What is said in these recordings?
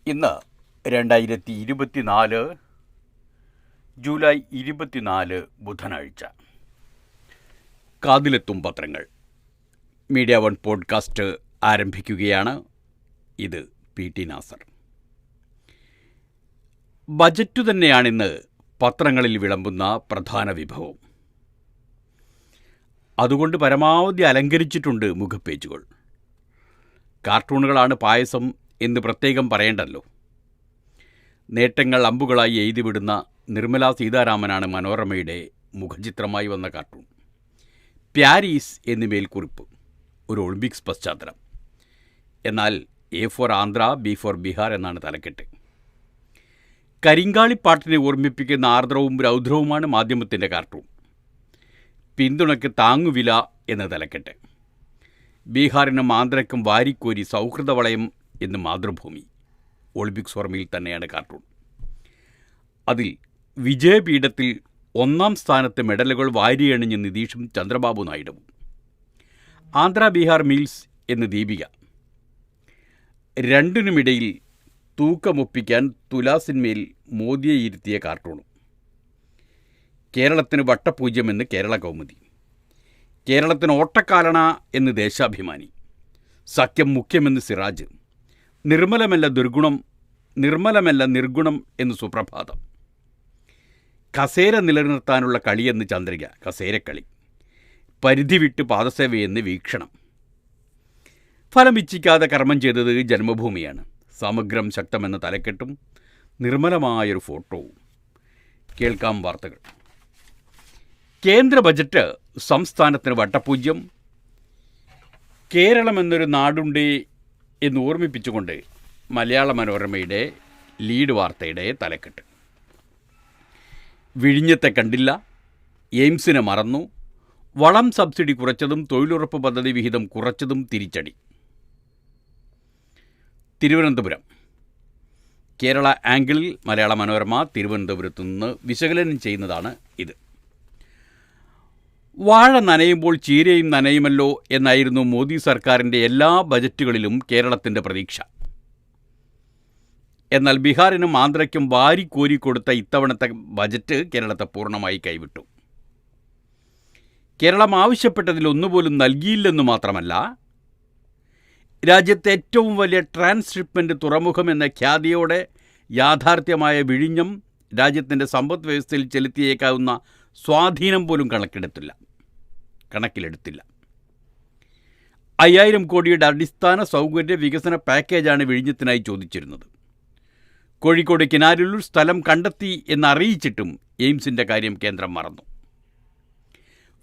ഇന്ന് 2024 ജൂലൈ 24 ബുധനാഴ്ച. കാതിലെത്തും പത്രങ്ങൾ മീഡിയ വൺ പോഡ്കാസ്റ്റ് ആരംഭിക്കുകയാണ്. ഇത് PT നാസർ. ബജറ്റ് തന്നെയാണിന്ന് പത്രങ്ങളിൽ വിളമ്പുന്ന പ്രധാന വിഭവം. അതുകൊണ്ട് പരമാവധി അലങ്കരിച്ചിട്ടുണ്ട് മുഖപ്പേജുകൾ. കാർട്ടൂണുകളാണ് പായസം എന്ന് പ്രത്യേകം പറയേണ്ടല്ലോ. നേട്ടങ്ങൾ അമ്പുകളായി എഴുതിവിടുന്ന നിർമ്മലാ സീതാരാമനാണ് മനോരമയുടെ മുഖചിത്രമായി വന്ന കാർട്ടൂൺ. പ്യാരീസ് എന്ന് മേൽക്കുറിപ്പ്, ഒരു ഒളിമ്പിക്സ് പശ്ചാത്തലം. എന്നാൽ A for Andhra, B for Bihar എന്നാണ് തലക്കെട്ട്. കരിങ്കാളിപ്പാട്ടിനെ ഓർമ്മിപ്പിക്കുന്ന ആർദ്രവും രൗദ്രവുമാണ് മാധ്യമത്തിൻ്റെ കാർട്ടൂൺ. പിന്തുണയ്ക്ക് താങ്ങുവില എന്ന തലക്കെട്ട്. ബീഹാറിനും ആന്ധ്രയ്ക്കും വാരിക്കോരി സൗഹൃദവളയം എന്ന് മാതൃഭൂമി. ഒളിമ്പിക്സ് ഓർമ്മയിൽ തന്നെയാണ് കാർട്ടൂൺ. അതിൽ വിജയപീഠത്തിൽ ഒന്നാം സ്ഥാനത്ത് മെഡലുകൾ വാരിയണിഞ്ഞ് നിതീഷും ചന്ദ്രബാബു നായിഡുവും. ആന്ധ്ര ബീഹാർ മീൽസ് എന്ന് ദീപിക. രണ്ടിനുമിടയിൽ തൂക്കമൊപ്പിക്കാൻ തുലാസിന്മേൽ മോദിയെ ഇരുത്തിയ കാർട്ടൂണും. കേരളത്തിന് വട്ടപൂജ്യമെന്ന് കേരള കൗമുദി. കേരളത്തിന് ഓട്ടക്കാലണ എന്ന് ദേശാഭിമാനി. സഖ്യം മുഖ്യമെന്ന് സിറാജ്. നിർമ്മലമല്ല നിർഗുണം എന്ന് സുപ്രഭാതം. കസേര നിലനിർത്താനുള്ള കളിയെന്ന് ചന്ദ്രിക. കസേരക്കളി. പരിധി വിട്ട് പാദസേവയെന്ന് വീക്ഷണം. ഫലം ഇച്ഛിക്കാതെ കർമ്മം ചെയ്തത് ജന്മഭൂമിയാണ്. സമഗ്രം ശക്തമെന്ന തലക്കെട്ടും നിർമ്മലമായൊരു ഫോട്ടോവും. കേൾക്കാം വാർത്തകൾ. കേന്ദ്ര ബജറ്റ് സംസ്ഥാനത്തിന് വട്ടപൂജ്യം. കേരളം എന്നൊരു നാടുണ്ട് എന്ന് ഓർമ്മിപ്പിച്ചുകൊണ്ട് മലയാള മനോരമയുടെ ലീഡ് വാർത്തയുടെ തലക്കെട്ട്. വിഴിഞ്ഞത്തെ കണ്ടില്ല, എയിംസിനെ മറന്നു, വളം സബ്സിഡി കുറച്ചതും തൊഴിലുറപ്പ് പദ്ധതി വിഹിതം കുറച്ചതും തിരിച്ചടി. തിരുവനന്തപുരം. കേരള ആംഗിളിൽ മലയാള മനോരമ തിരുവനന്തപുരത്തു നിന്ന് വിശകലനം ചെയ്യുന്നതാണ് ഇത്. വാഴ നനയുമ്പോൾ ചീരയും നനയുമല്ലോ എന്നായിരുന്നു മോദി സർക്കാരിൻ്റെ എല്ലാ ബജറ്റുകളിലും കേരളത്തിൻ്റെ പ്രതീക്ഷ. എന്നാൽ ബീഹാറിനും ആന്ധ്രയ്ക്കും വാരിക്കോരി കൊടുത്ത ഇത്തവണത്തെ ബജറ്റ് കേരളത്തെ പൂർണ്ണമായി കൈവിട്ടു. കേരളം ആവശ്യപ്പെട്ടതിൽ ഒന്നുപോലും നൽകിയില്ലെന്നു മാത്രമല്ല, രാജ്യത്തെ ഏറ്റവും വലിയ ട്രാൻസ്ഷിപ്മെൻറ്റ് തുറമുഖം എന്ന ഖ്യാതിയോടെ യാഥാർത്ഥ്യമായ വിഴിഞ്ഞം രാജ്യത്തിൻ്റെ സമ്പദ് വ്യവസ്ഥയിൽ ചെലുത്തിയേക്കാവുന്ന സ്വാധീനം പോലും കണക്കിലെടുത്തില്ല. 5000 കോടിയുടെ അടിസ്ഥാന സൗകര്യ വികസന പാക്കേജാണ് വിഴിഞ്ഞത്തിനായി ചോദിച്ചിരുന്നത്. കോഴിക്കോട് കിനാരിലൂർ സ്ഥലം കണ്ടെത്തി എന്നറിയിച്ചിട്ടും എയിംസിൻ്റെ കാര്യം കേന്ദ്രം മറന്നു.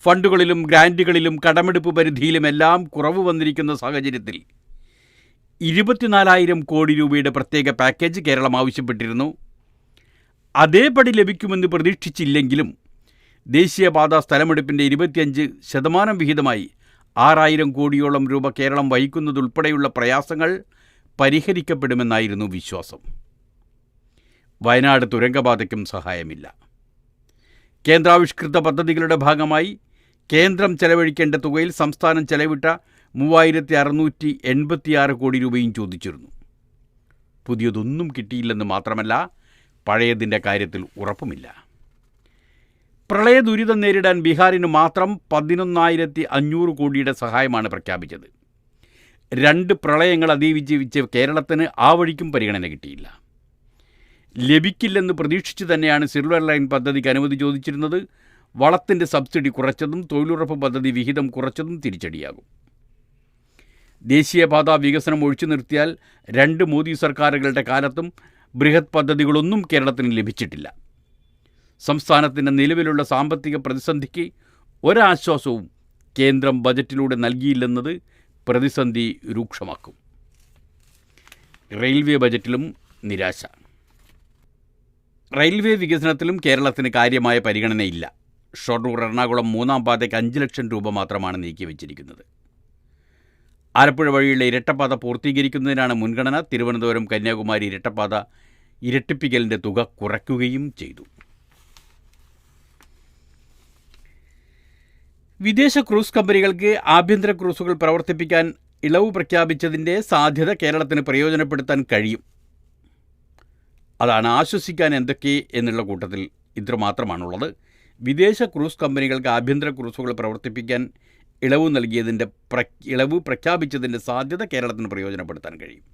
ഫണ്ടുകളിലും ഗ്രാൻറ്റുകളിലും കടമെടുപ്പ് പരിധിയിലുമെല്ലാം കുറവ് വന്നിരിക്കുന്ന സാഹചര്യത്തിൽ 24,000 കോടി രൂപയുടെ പ്രത്യേക പാക്കേജ് കേരളം ആവശ്യപ്പെട്ടിരുന്നു. അതേപടി ലഭിക്കുമെന്ന് പ്രതീക്ഷിച്ചില്ലെങ്കിലും ദേശീയപാത സ്ഥലമെടുപ്പിൻ്റെ 25% വിഹിതമായി 6,000 കോടിയോളം രൂപ കേരളം വഹിക്കുന്നതുൾപ്പെടെയുള്ള പ്രയാസങ്ങൾ പരിഹരിക്കപ്പെടുമെന്നായിരുന്നു വിശ്വാസം. വയനാട് തുരങ്കപാതയ്ക്കും സഹായമില്ല. കേന്ദ്രാവിഷ്കൃത പദ്ധതികളുടെ ഭാഗമായി കേന്ദ്രം ചെലവഴിക്കേണ്ട തുകയിൽ സംസ്ഥാനം ചെലവിട്ട 3,686 കോടി രൂപയും ചോദിച്ചിരുന്നു. പുതിയതൊന്നും കിട്ടിയില്ലെന്ന് മാത്രമല്ല, പഴയതിൻ്റെ കാര്യത്തിൽ ഉറപ്പുമില്ല. പ്രളയ ദുരിതം നേരിടാൻ ബീഹാറിന് മാത്രം 11,500 കോടിയുടെ സഹായമാണ് പ്രഖ്യാപിച്ചത്. 2 പ്രളയങ്ങൾ അതിജീവിച്ച് കേരളത്തിന് ആ വഴിക്കും പരിഗണന കിട്ടിയില്ല. ലഭിക്കില്ലെന്ന് പ്രതീക്ഷിച്ചു തന്നെയാണ് സിൽവർ ലൈൻ പദ്ധതിക്ക് അനുമതി ചോദിച്ചിരുന്നത്. വളത്തിൻ്റെ സബ്സിഡി കുറച്ചതും തൊഴിലുറപ്പ് പദ്ധതി വിഹിതം കുറച്ചതും തിരിച്ചടിയാകും. ദേശീയപാതാ വികസനം ഒഴിച്ചു നിർത്തിയാൽ 2 മോദി സർക്കാരുകളുടെ കാലത്തും ബൃഹത് പദ്ധതികളൊന്നും കേരളത്തിന് ലഭിച്ചിട്ടില്ല. സംസ്ഥാനത്തിൻ്റെ നിലവിലുള്ള സാമ്പത്തിക പ്രതിസന്ധിക്ക് ഒരാശ്വാസവും കേന്ദ്രം ബജറ്റിലൂടെ നൽകിയില്ലെന്നത് പ്രതിസന്ധി രൂക്ഷമാക്കും. റെയിൽവേ ബജറ്റിലും നിരാശ. റെയിൽവേ വികസനത്തിലും കേരളത്തിന് കാര്യമായ പരിഗണനയില്ല. ഷൊർണൂർ എറണാകുളം 3-ാം പാതയ്ക്ക് 5 ലക്ഷം രൂപ മാത്രമാണ് നീക്കിവച്ചിരിക്കുന്നത്. ആലപ്പുഴ വഴിയുള്ള ഇരട്ടപ്പാത പൂർത്തീകരിക്കുന്നതിനാണ് മുൻഗണന. തിരുവനന്തപുരം കന്യാകുമാരി ഇരട്ടപ്പാത ഇരട്ടിപ്പിക്കലിൻ്റെ തുക കുറയ്ക്കുകയും ചെയ്തു. വിദേശ ക്രൂസ് കമ്പനികൾക്ക് ആഭ്യന്തര ക്രൂസുകൾ പ്രവർത്തിപ്പിക്കാൻ ഇളവ് പ്രഖ്യാപിച്ചതിൻ്റെ സാധ്യത കേരളത്തിന് പ്രയോജനപ്പെടുത്താൻ കഴിയും. അതാണ് ആശ്വസിക്കാൻ എന്തൊക്കെ എന്നുള്ള കൂട്ടത്തിൽ ഇത്രമാത്രമാണുള്ളത്. വിദേശ ക്രൂസ് കമ്പനികൾക്ക് ആഭ്യന്തര ക്രൂസുകൾ പ്രവർത്തിപ്പിക്കാൻ ഇളവ് പ്രഖ്യാപിച്ചതിൻ്റെ സാധ്യത കേരളത്തിന് പ്രയോജനപ്പെടുത്താൻ കഴിയും.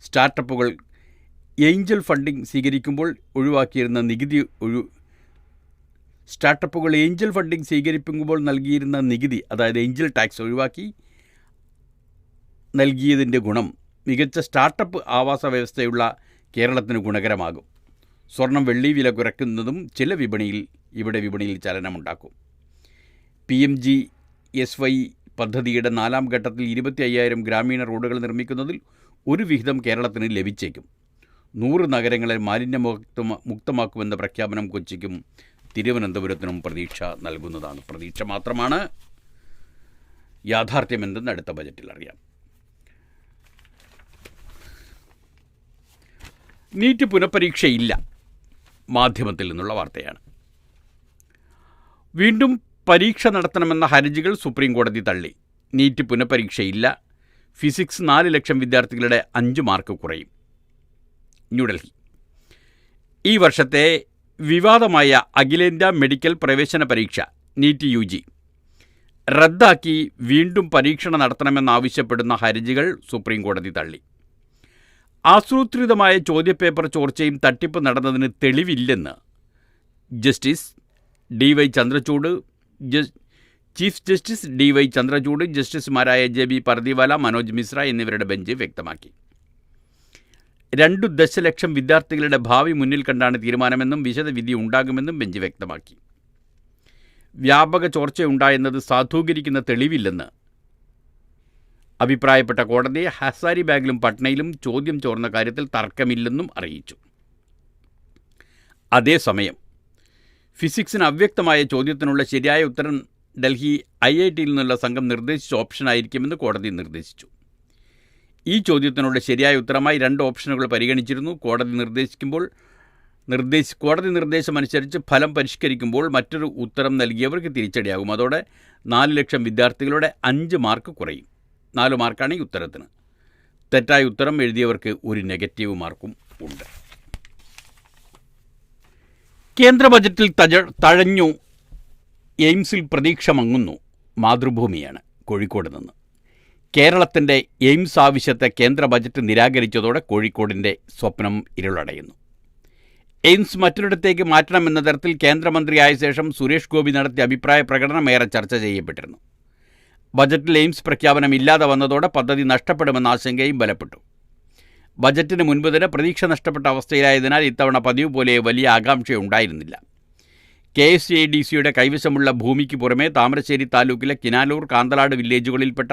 സ്റ്റാർട്ടപ്പുകൾ ഏഞ്ചൽ ഫണ്ടിംഗ് സ്വീകരിക്കുമ്പോൾ നൽകിയിരുന്ന നികുതി, അതായത് ഏഞ്ചൽ ടാക്സ് ഒഴിവാക്കി നൽകിയതിൻ്റെ ഗുണം മികച്ച സ്റ്റാർട്ടപ്പ് ആവാസ വ്യവസ്ഥയുള്ള കേരളത്തിന് ഗുണകരമാകും. സ്വർണം വെള്ളി വില കുറയ്ക്കുന്നതും ഇവിടെ വിപണിയിൽ ചലനമുണ്ടാക്കും. PMGSY പദ്ധതിയുടെ 4ാം ഘട്ടത്തിൽ 25,000 ഗ്രാമീണ റോഡുകൾ നിർമ്മിക്കുന്നതിൽ ഒരു വിഹിതം കേരളത്തിന് ലഭിച്ചേക്കും. 100 നഗരങ്ങളെ മാലിന്യമുക്തമാക്കുമെന്ന പ്രഖ്യാപനം കൊച്ചിക്കും തിരുവനന്തപുരത്തിനും പ്രതീക്ഷ നൽകുന്നതാണ്. പ്രതീക്ഷ മാത്രമാണ്, യാഥാർത്ഥ്യമെന്തെന്ന് അടുത്ത ബജറ്റിൽ അറിയാം. നീറ്റ് പുനഃപരീക്ഷയില്ല, മാധ്യമത്തിൽ നിന്നുള്ള വാർത്തയാണ്. വീണ്ടും പരീക്ഷ നടത്തണമെന്ന ഹർജികൾ സുപ്രീം കോടതി തള്ളി. നീറ്റ് പുനഃപരീക്ഷയില്ല. ഫിസിക്സ് 4 ലക്ഷം വിദ്യാർത്ഥികളുടെ 5 മാർക്ക് കുറയും. ന്യൂഡൽഹി. ഈ വർഷത്തെ വിവാദമായ അഖിലേന്ത്യാ മെഡിക്കൽ പ്രവേശന പരീക്ഷ നീറ്റ് UG റദ്ദാക്കി വീണ്ടും പരീക്ഷ നടത്തണമെന്നാവശ്യപ്പെടുന്ന ഹർജികൾ സുപ്രീം കോടതി തള്ളി. ആസൂത്രിതമായ ചോദ്യപേപ്പർ ചോർച്ചയും തട്ടിപ്പ് നടന്നതിന് തെളിവില്ലെന്ന് ചീഫ് ജസ്റ്റിസ് DY ചന്ദ്രചൂഡ്, ജസ്റ്റിസുമാരായ JB പർദിവാല, മനോജ് മിശ്ര എന്നിവരുടെ ബെഞ്ച് വ്യക്തമാക്കി. 2 ദശലക്ഷം വിദ്യാർത്ഥികളുടെ ഭാവി മുന്നിൽ കണ്ടാണ് തീരുമാനമെന്നും വിശദവിധി ഉണ്ടാകുമെന്നും ബെഞ്ച് വ്യക്തമാക്കി. വ്യാപക ചോർച്ചയുണ്ടായെന്നത് സാധൂകരിക്കുന്ന തെളിവില്ലെന്ന് അഭിപ്രായപ്പെട്ട കോടതി ഹസാരിബാഗിലും പട്നയിലും ചോദ്യം ചോർന്ന കാര്യത്തിൽ തർക്കമില്ലെന്നും അറിയിച്ചു. അതേസമയം ഫിസിക്സിന് അവ്യക്തമായ ചോദ്യത്തിനുള്ള ശരിയായ ഉത്തരം ഡൽഹി IITയിൽ നിന്നുള്ള സംഘം നിർദ്ദേശിച്ച ഓപ്ഷനായിരിക്കുമെന്ന് കോടതി നിർദ്ദേശിച്ചു. ഈ ചോദ്യത്തിനുള്ള ശരിയായ ഉത്തരമായി 2 ഓപ്ഷനുകൾ പരിഗണിച്ചിരുന്നു. കോടതി നിർദ്ദേശമനുസരിച്ച് ഫലം പരിഷ്കരിക്കുമ്പോൾ മറ്റൊരു ഉത്തരം നൽകിയവർക്ക് തിരിച്ചടിയാകും. അതോടെ 4 ലക്ഷം വിദ്യാർത്ഥികളുടെ 5 മാർക്ക് കുറയും. 4 മാർക്കാണ് ഈ ഉത്തരത്തിന്. തെറ്റായ ഉത്തരം എഴുതിയവർക്ക് 1 നെഗറ്റീവ് മാർക്കും ഉണ്ട്. കേന്ദ്ര ബജറ്റിൽ തഴഞ്ഞു, എയിംസിൽ പ്രതീക്ഷ മങ്ങുന്നു. മാതൃഭൂമിയാണ് കോഴിക്കോട് നിന്ന്. കേരളത്തിൻ്റെ എയിംസ് ആവശ്യത്തെ കേന്ദ്ര ബജറ്റ് നിരാകരിച്ചതോടെ കോഴിക്കോടിൻ്റെ സ്വപ്നം ഇരുളടയുന്നു. എയിംസ് മറ്റൊരിടത്തേക്ക് മാറ്റണമെന്ന തരത്തിൽ കേന്ദ്രമന്ത്രിയായ ശേഷം സുരേഷ് ഗോപി നടത്തിയ അഭിപ്രായ പ്രകടനം ഏറെ ചർച്ച ചെയ്യപ്പെട്ടിരുന്നു. ബജറ്റിൽ എയിംസ് പ്രഖ്യാപനം ഇല്ലാതെ വന്നതോടെ പദ്ധതി നഷ്ടപ്പെടുമെന്ന ആശങ്കയും ബലപ്പെട്ടു. ബജറ്റിന് മുൻപ് തന്നെ പ്രതീക്ഷ നഷ്ടപ്പെട്ട അവസ്ഥയിലായതിനാൽ ഇത്തവണ പതിവ് പോലെ വലിയ ആകാംക്ഷയുണ്ടായിരുന്നില്ല. KSADCയുടെ കൈവശമുള്ള ഭൂമിക്ക് പുറമെ താമരശ്ശേരി താലൂക്കിലെ കിനാലൂർ, കാന്തലാട് വില്ലേജുകളിൽപ്പെട്ട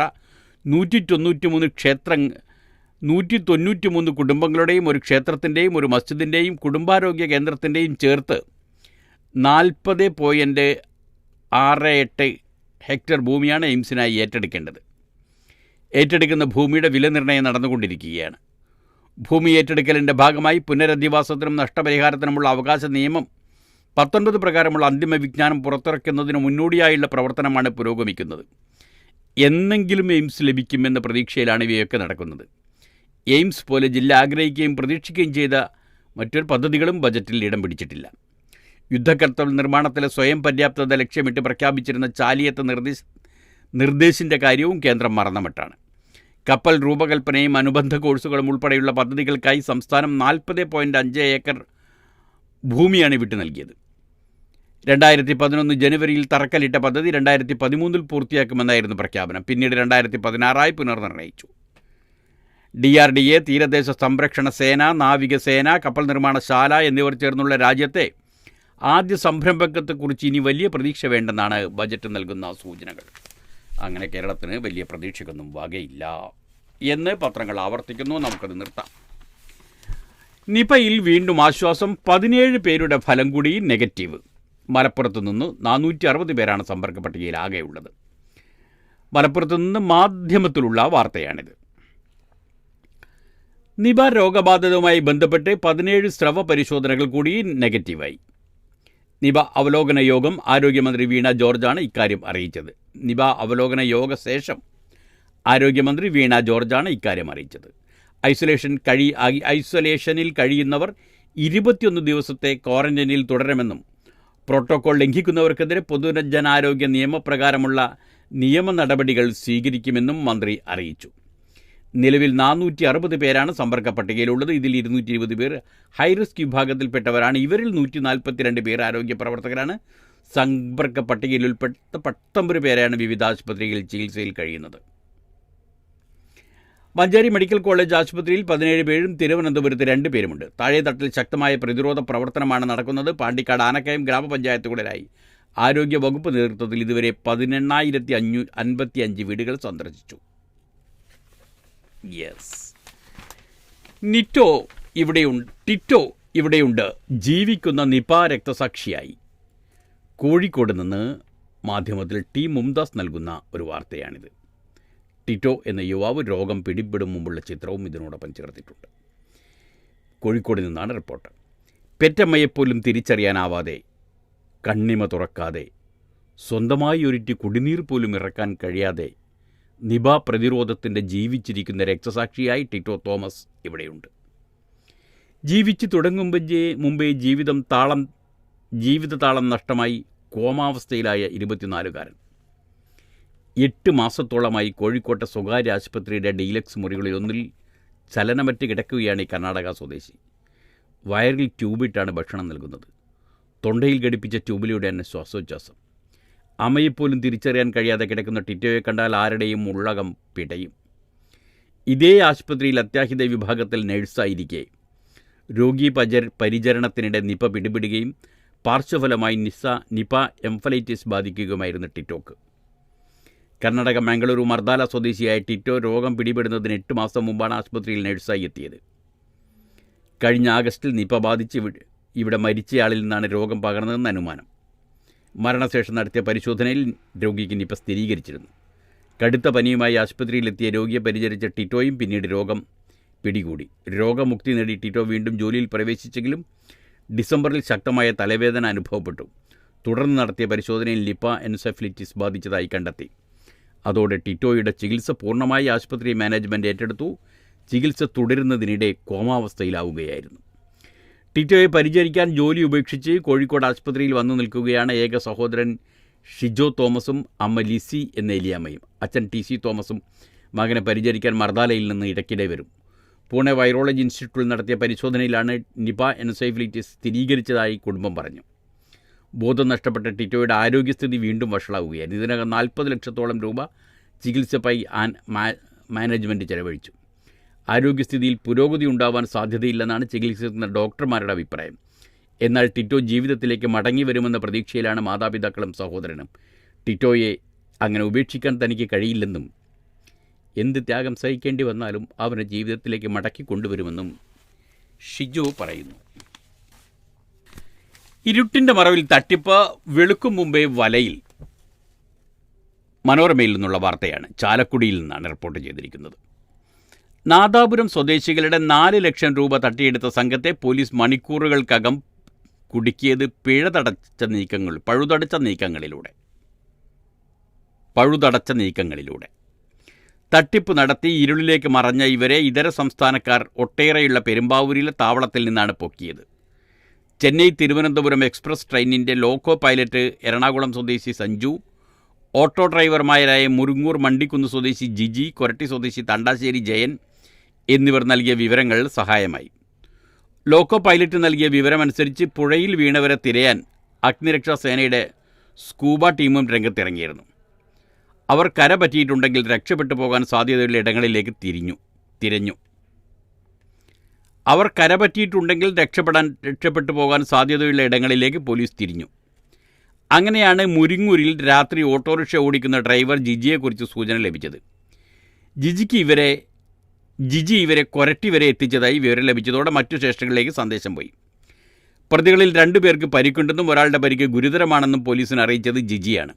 193 കുടുംബങ്ങളുടെയും ഒരു ക്ഷേത്രത്തിൻ്റെയും ഒരു മസ്ജിദിൻ്റെയും കുടുംബാരോഗ്യ കേന്ദ്രത്തിൻ്റെയും ചേർത്ത് 40.68 ഹെക്ടർ ഭൂമിയാണ് എയിംസിനായി ഏറ്റെടുക്കേണ്ടത്. ഏറ്റെടുക്കുന്ന ഭൂമിയുടെ വില നിർണ്ണയം നടന്നുകൊണ്ടിരിക്കുകയാണ്. ഭൂമി ഏറ്റെടുക്കലിൻ്റെ ഭാഗമായി പുനരധിവാസത്തിനും നഷ്ടപരിഹാരത്തിനുമുള്ള അവകാശ നിയമം 19 പ്രകാരമുള്ള അന്തിമ വിജ്ഞാനം പുറത്തിറക്കുന്നതിന് മുന്നോടിയായുള്ള പ്രവർത്തനമാണ് പുരോഗമിക്കുന്നത്. എന്നെങ്കിലും എയിംസ് ലഭിക്കുമെന്ന പ്രതീക്ഷയിലാണ് ഇവയൊക്കെ നടക്കുന്നത്. എയിംസ് പോലെ ജില്ല ആഗ്രഹിക്കുകയും പ്രതീക്ഷിക്കുകയും ചെയ്ത മറ്റൊരു പദ്ധതികളും ബജറ്റിൽ ഇടം പിടിച്ചിട്ടില്ല. യുദ്ധക്കപ്പൽ നിർമ്മാണത്തിലെ സ്വയം പര്യാപ്തത ലക്ഷ്യമിട്ട് പ്രഖ്യാപിച്ചിരുന്ന ചാലിയത്ത് നിർദ്ദേശിൻ്റെ കാര്യവും കേന്ദ്രം മറന്നമട്ടാണ്. കപ്പൽ രൂപകൽപ്പനയും അനുബന്ധ കോഴ്സുകളും ഉൾപ്പെടെയുള്ള പദ്ധതികൾക്കായി സംസ്ഥാനം 40.5 ഏക്കർ ഭൂമിയാണ് വിട്ടു നൽകിയത്. 2011 ജനുവരിയിൽ തറക്കല്ലിട്ട പദ്ധതി 2013 പൂർത്തിയാക്കുമെന്നായിരുന്നു പ്രഖ്യാപനം. പിന്നീട് 2016 പുനർനിർണയിച്ചു. DRDA, തീരദേശ സംരക്ഷണ സേന, നാവികസേന, കപ്പൽ നിർമ്മാണശാല എന്നിവർ ചേർന്നുള്ള രാജ്യത്തെ ആദ്യ സംരംഭകത്തെക്കുറിച്ച് ഇനി വലിയ പ്രതീക്ഷ വേണ്ടെന്നാണ് ബജറ്റ് നൽകുന്ന സൂചനകൾ. അങ്ങനെ കേരളത്തിന് വലിയ പ്രതീക്ഷയൊന്നും വകയില്ല എന്ന് പത്രങ്ങൾ ആവർത്തിക്കുന്നു. നമുക്കത് നിർത്താം. നിപയിൽ വീണ്ടും ആശ്വാസം. 17 പേരുടെ ഫലം കൂടി നെഗറ്റീവ്. മലപ്പുറത്ത് നിന്ന് 460 പേരാണ് സമ്പർക്ക പട്ടികയിൽ ആകെയുള്ളത്. മലപ്പുറത്ത് നിന്ന് മാധ്യമത്തിലുള്ള വാർത്തയാണിത്. നിപ രോഗബാധിതവുമായി ബന്ധപ്പെട്ട് 17 സ്രവ പരിശോധനകൾ കൂടി നെഗറ്റീവായി. നിപ അവലോകന യോഗം ആരോഗ്യമന്ത്രി വീണ ജോർജാണ് ഇക്കാര്യം അറിയിച്ചത്. നിപ അവലോകന യോഗ ശേഷം ആരോഗ്യമന്ത്രി വീണ ജോർജാണ് ഇക്കാര്യം അറിയിച്ചത്. ഐസൊലേഷനിൽ കഴിയുന്നവർ 21 ദിവസത്തെ ക്വാറന്റൈനിൽ തുടരുമെന്നും പ്രോട്ടോകോൾ ലംഘിക്കുന്നവർക്കെതിരെ പൊതുജനാരോഗ്യ നിയമപ്രകാരമുള്ള നിയമ നടപടികൾ സ്വീകരിക്കുമെന്നും മന്ത്രി അറിയിച്ചു. നിലവിൽ 460 പേരാണ് സമ്പർക്ക പട്ടികയിലുള്ളത്. ഇതിൽ 220 പേർ ഹൈറിസ്ക് വിഭാഗത്തിൽപ്പെട്ടവരാണ്. ഇവരിൽ 142 പേർ ആരോഗ്യ പ്രവർത്തകരാണ്. സമ്പർക്ക പട്ടികയിൽ ഉൾപ്പെട്ട 19 പേരാണ് വിവിധ ആശുപത്രികളിൽ ചികിത്സയിൽ കഴിയുന്നത്. മഞ്ചേരി മെഡിക്കൽ കോളേജ് ആശുപത്രിയിൽ 17 പേരും തിരുവനന്തപുരത്ത് 2 പേരുമുണ്ട്. താഴെത്തട്ടിൽ ശക്തമായ പ്രതിരോധ പ്രവർത്തനമാണ് നടക്കുന്നത്. പാണ്ടിക്കാട് ആനക്കയം ഗ്രാമപഞ്ചായത്തുകളിലായി ആരോഗ്യ വകുപ്പ് നേതൃത്വത്തിൽ ഇതുവരെ 18,555 വീടുകൾ സന്ദർശിച്ചു. ടിറ്റോ ഇവിടെയുണ്ട്, ജീവിക്കുന്ന നിപ രക്തസാക്ഷിയായി. കോഴിക്കോട് നിന്ന് മാധ്യമത്തിൽ ടി മുംതാസ് നൽകുന്ന ഒരു വാർത്തയാണിത്. ടിറ്റോ എന്ന യുവാവ് രോഗം പിടിപെടും മുമ്പുള്ള ചിത്രവും ഇതിനോടൊപ്പം ചേർത്തിട്ടുണ്ട്. കോഴിക്കോട് നിന്നാണ് റിപ്പോർട്ട്. പെറ്റമ്മയെപ്പോലും തിരിച്ചറിയാനാവാതെ, കണ്ണിമ തുറക്കാതെ, സ്വന്തമായി ഒരിറ്റി കുടിനീർ പോലും ഇറക്കാൻ കഴിയാതെ നിപ പ്രതിരോധത്തിൻ്റെ ജീവിച്ചിരിക്കുന്ന രക്തസാക്ഷിയായി ടിറ്റോ തോമസ് ഇവിടെയുണ്ട്. ജീവിച്ചു മുമ്പേ ജീവിതതാളം നഷ്ടമായി കോമാവസ്ഥയിലായ 24-കാരൻ 8 മാസത്തോളമായി കോഴിക്കോട്ടെ സ്വകാര്യ ആശുപത്രിയുടെ ഡീലക്സ് മുറികളിലൊന്നിൽ ചലനമറ്റ് കിടക്കുകയാണ് ഈ കർണാടക സ്വദേശി. വയറിൽ ട്യൂബിട്ടാണ് ഭക്ഷണം നൽകുന്നത്. തൊണ്ടയിൽ ഘടിപ്പിച്ച ട്യൂബിലൂടെ തന്നെ ശ്വാസോച്ഛ്വാസം. അമ്മയെപ്പോലും തിരിച്ചറിയാൻ കഴിയാതെ കിടക്കുന്ന ടിറ്റോയെ കണ്ടാൽ ആരുടെയും ഉള്ളകം പിടയും. ഇതേ ആശുപത്രിയിൽ അത്യാഹിത വിഭാഗത്തിൽ നഴ്സായിരിക്കെ രോഗി പരിചരണത്തിനിടെ നിപ പിടിപെടുകയും പാർശ്വഫലമായി നിപ എംഫലൈറ്റിസ് ബാധിക്കുകയുമായിരുന്നു ടിറ്റോക്ക്. കർണാടക മംഗളൂരു മർദാല സ്വദേശിയായ ടിറ്റോ രോഗം പിടിപെടുന്നതിന് 8 മാസം മുമ്പാണ് ആശുപത്രിയിൽ നഴ്സായി എത്തിയത്. കഴിഞ്ഞ ആഗസ്റ്റിൽ നിപ ബാധിച്ച് ഇവിടെ മരിച്ചയാളിൽ നിന്നാണ് രോഗം പകർന്നതെന്ന് അനുമാനം. മരണശേഷം നടത്തിയ പരിശോധനയിൽ രോഗിക്ക് നിപ സ്ഥിരീകരിച്ചിരുന്നു. കടുത്ത പനിയുമായി ആശുപത്രിയിലെത്തിയ രോഗിയെ പരിചരിച്ച ടിറ്റോയും പിന്നീട് രോഗം പിടികൂടി. രോഗമുക്തി നേടി ടിറ്റോ വീണ്ടും ജോലിയിൽ പ്രവേശിച്ചെങ്കിലും ഡിസംബറിൽ ശക്തമായ തലവേദന അനുഭവപ്പെട്ടു. തുടർന്ന് നടത്തിയ പരിശോധനയിൽ നിപ എൻസെഫലിറ്റിസ് ബാധിച്ചതായി കണ്ടെത്തി. അതോടെ ടിറ്റോയുടെ ചികിത്സ പൂർണ്ണമായി ആശുപത്രി മാനേജ്മെൻറ്റ് ഏറ്റെടുത്തു. ചികിത്സ തുടരുന്നതിനിടെ കോമാവസ്ഥയിലാവുകയായിരുന്നു. ടിറ്റോയെ പരിചരിക്കാൻ ജോലി ഉപേക്ഷിച്ച് കോഴിക്കോട് ആശുപത്രിയിൽ വന്നു നിൽക്കുകയാണ് ഏക സഹോദരൻ ഷിജോ തോമസും അമ്മ ലിസി എന്ന എലിയമ്മയും. അച്ഛൻ ടി സി തോമസും മകനെ പരിചരിക്കാൻ മർദാലയിൽ നിന്ന് ഇടയ്ക്കിടെ വരും. പൂനെ വൈറോളജി ഇൻസ്റ്റിറ്റ്യൂട്ടിൽ നടത്തിയ പരിശോധനയിലാണ് നിപ എൻസെഫലിറ്റിസ് സ്ഥിരീകരിച്ചതായി കുടുംബം പറഞ്ഞു. ബോധം നഷ്ടപ്പെട്ട ടിറ്റോയുടെ ആരോഗ്യസ്ഥിതി വീണ്ടും വഷളാവുകയായിരുന്നു. ഇതിനകം 40 ലക്ഷത്തോളം രൂപ ചികിത്സയ്ക്കായി മാനേജ്മെൻറ്റ് ചെലവഴിച്ചു. ആരോഗ്യസ്ഥിതിയിൽ പുരോഗതി ഉണ്ടാവാൻ സാധ്യതയില്ലെന്നാണ് ചികിത്സിക്കുന്ന ഡോക്ടർമാരുടെ അഭിപ്രായം. എന്നാൽ ടിറ്റോ ജീവിതത്തിലേക്ക് മടങ്ങി വരുമെന്ന പ്രതീക്ഷയിലാണ് മാതാപിതാക്കളും സഹോദരനും. ടിറ്റോയെ അങ്ങനെ ഉപേക്ഷിക്കാൻ തനിക്ക് കഴിയില്ലെന്നും എന്ത് ത്യാഗം സഹിക്കേണ്ടി വന്നാലും അവനെ ജീവിതത്തിലേക്ക് മടക്കി കൊണ്ടുവരുമെന്നും ഷിജോ പറയുന്നു. ഇരുട്ടിൻ്റെ മറവിൽ തട്ടിപ്പ്, വെളുക്കും മുമ്പേ വലയിൽ. മനോരമയിൽ നിന്നുള്ള വാർത്തയാണ്. ചാലക്കുടിയിൽ നിന്നാണ് റിപ്പോർട്ട് ചെയ്തിരിക്കുന്നത്. നാദാപുരം സ്വദേശികളുടെ 4 ലക്ഷം രൂപ തട്ടിയെടുത്ത സംഘത്തെ പോലീസ് മണിക്കൂറുകൾക്കകം കുടുക്കിയത് പഴുതടച്ച നീക്കങ്ങളിലൂടെ. തട്ടിപ്പ് നടത്തി ഇരുളിലേക്ക് മറഞ്ഞ ഇവരെ ഇതര സംസ്ഥാനക്കാർ ഒട്ടേറെയുള്ള പെരുമ്പാവൂരിലെ താവളത്തിൽ നിന്നാണ് പൊക്കിയത്. ചെന്നൈ തിരുവനന്തപുരം എക്സ്പ്രസ് ട്രെയിനിൻ്റെ ലോക്കോ പൈലറ്റ് എറണാകുളം സ്വദേശി സഞ്ജു, ഓട്ടോ ഡ്രൈവർമാരായ മുരുങ്ങൂർ മണ്ടിക്കുന്ന് സ്വദേശി ജിജി, കൊരട്ടി സ്വദേശി തണ്ടാശ്ശേരി ജയൻ എന്നിവർ നൽകിയ വിവരങ്ങൾ സഹായമായി. ലോക്കോ പൈലറ്റ് നൽകിയ വിവരമനുസരിച്ച് പുഴയിൽ വീണവരെ തിരയാൻ അഗ്നിരക്ഷാ സേനയുടെ സ്കൂബ ടീമും രംഗത്തിറങ്ങിയിരുന്നു. അവർ കര പറ്റിയിട്ടുണ്ടെങ്കിൽ രക്ഷപ്പെട്ടു പോകാൻ സാധ്യതയുള്ള ഇടങ്ങളിലേക്ക് തിരഞ്ഞു. രക്ഷപ്പെട്ടു പോകാൻ സാധ്യതയുള്ള ഇടങ്ങളിലേക്ക് പോലീസ് തിരിഞ്ഞു. അങ്ങനെയാണ് മുരിങ്ങൂരിൽ രാത്രി ഓട്ടോറിക്ഷ ഓടിക്കുന്ന ഡ്രൈവർ ജിജിയെക്കുറിച്ച് സൂചന ലഭിച്ചത്. ജിജി ഇവരെ കൊരട്ടി വരെ എത്തിച്ചതായി വിവരം ലഭിച്ചതോടെ മറ്റു സ്റ്റേഷനുകളിലേക്ക് സന്ദേശം പോയി. പ്രതികളിൽ 2 പേർക്ക് പരിക്കുണ്ടെന്നും ഒരാളുടെ പരിക്ക് ഗുരുതരമാണെന്നും പോലീസിന് അറിയിച്ചത് ജിജിയാണ്.